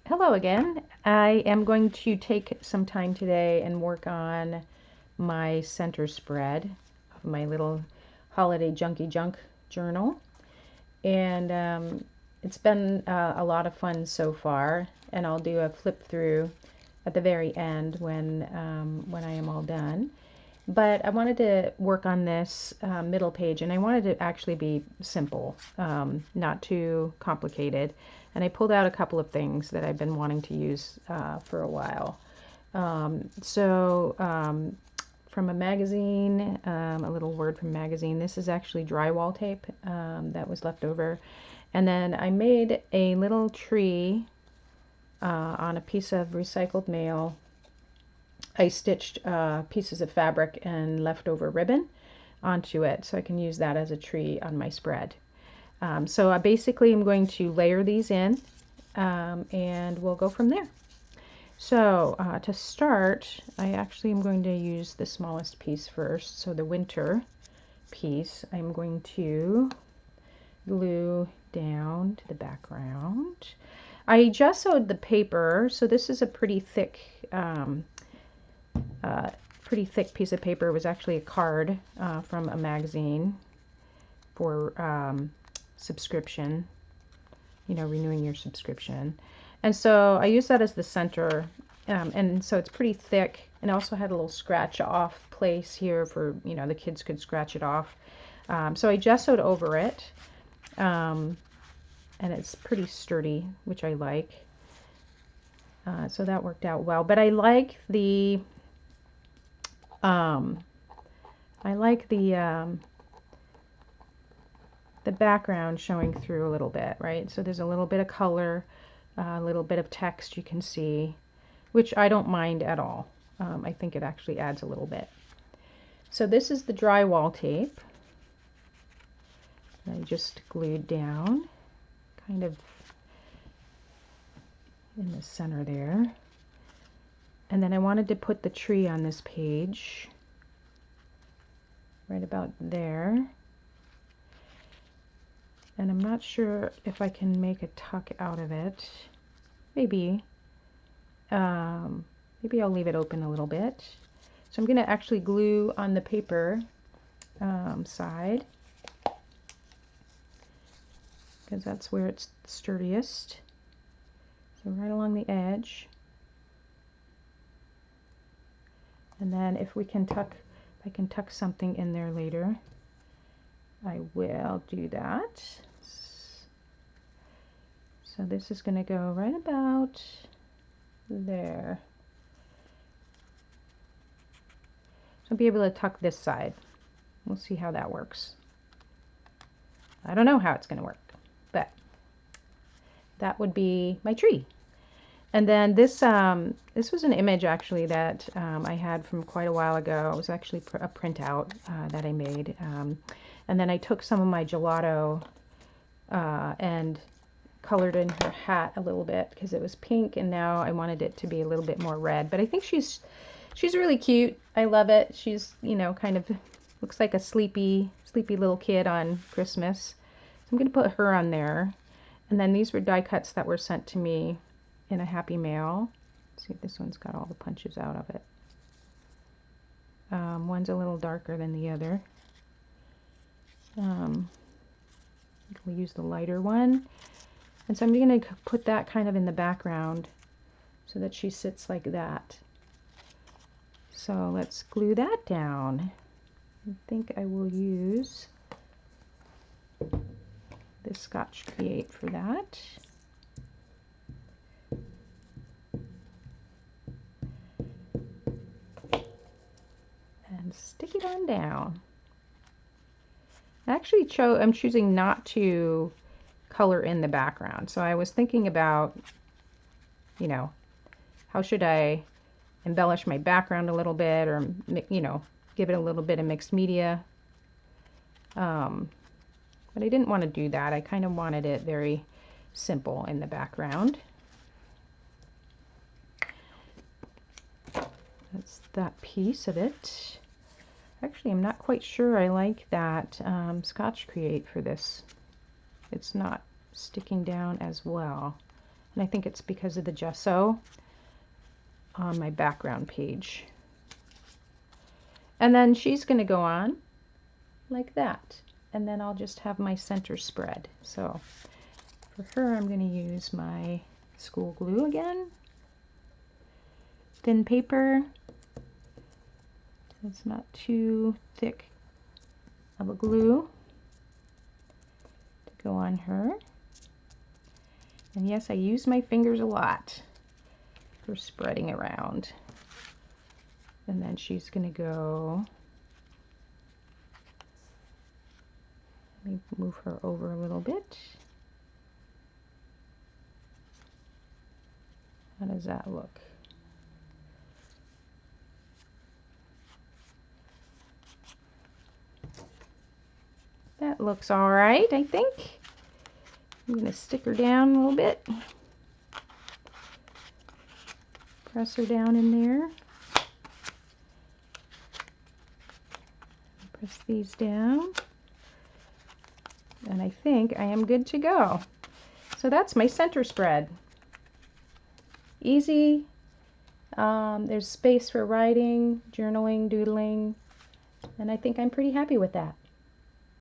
Hello again. I am going to take some time today and work on my center spread of my little holiday junky junk journal. And it's been a lot of fun so far. And I'll do a flip through at the very end when I am all done. But I wanted to work on this middle page, and I wanted to actually be simple, not too complicated. And I pulled out a couple of things that I've been wanting to use for a while. From a magazine, a little word from magazine, this is actually drywall tape that was left over. And then I made a little tree on a piece of recycled mail. I stitched pieces of fabric and leftover ribbon onto it so I can use that as a tree on my spread. So I basically am going to layer these in and we'll go from there. So to start, I actually am going to use the smallest piece first. So the winter piece I'm going to glue down to the background. I gessoed the paper, so this is a pretty thick piece of paper. It was actually a card from a magazine for subscription, renewing your subscription. And so I used that as the center, and so it's pretty thick, and also had a little scratch off place here for, the kids could scratch it off. So I gessoed over it, and it's pretty sturdy, which I like. So that worked out well. But I like the background showing through a little bit, right? So there's a little bit of color, a little bit of text you can see, which I don't mind at all. I think it actually adds a little bit. So this is the drywall tape that I just glued down, kind of in the center there. And then I wanted to put the tree on this page, right about there. And I'm not sure if I can make a tuck out of it. Maybe. Maybe I'll leave it open a little bit. So I'm going to actually glue on the paper side, because that's where it's sturdiest. So right along the edge. And then if I can tuck something in there later, I will do that. So this is going to go right about there. So I'll be able to tuck this side. We'll see how that works. I don't know how it's going to work, but that would be my tree. And then this was an image actually that I had from quite a while ago. It was actually a printout that I made. And then I took some of my gelato and colored in her hat a little bit because it was pink, and now I wanted it to be a little bit more red. But I think she's really cute. I love it. She's, kind of looks like a sleepy little kid on Christmas. So I'm going to put her on there. And then these were die cuts that were sent to me in a happy mail. Let's see if this one's got all the punches out of it. One's a little darker than the other. We'll use the lighter one. And so I'm going to put that kind of in the background so that she sits like that. So let's glue that down. I think I will use this Scotch Create for that. And stick it on down. Actually, I'm choosing not to color in the background. So I was thinking about, how should I embellish my background a little bit, or, give it a little bit of mixed media. But I didn't want to do that. I kind of wanted it very simple in the background. That's that piece of it. Actually, I'm not quite sure I like that Scotch Create for this. It's not sticking down as well. And I think it's because of the gesso on my background page. And then she's going to go on like that. And then I'll just have my center spread. So for her, I'm going to use my school glue again. Thin paper. It's not too thick of a glue to go on her. And yes, I use my fingers a lot for spreading around. And then she's going to go, let me move her over a little bit. How does that look? That looks all right, I think. I'm going to stick her down a little bit. Press her down in there. Press these down. And I think I am good to go. So that's my center spread. Easy. There's space for writing, journaling, doodling, and I think I'm pretty happy with that.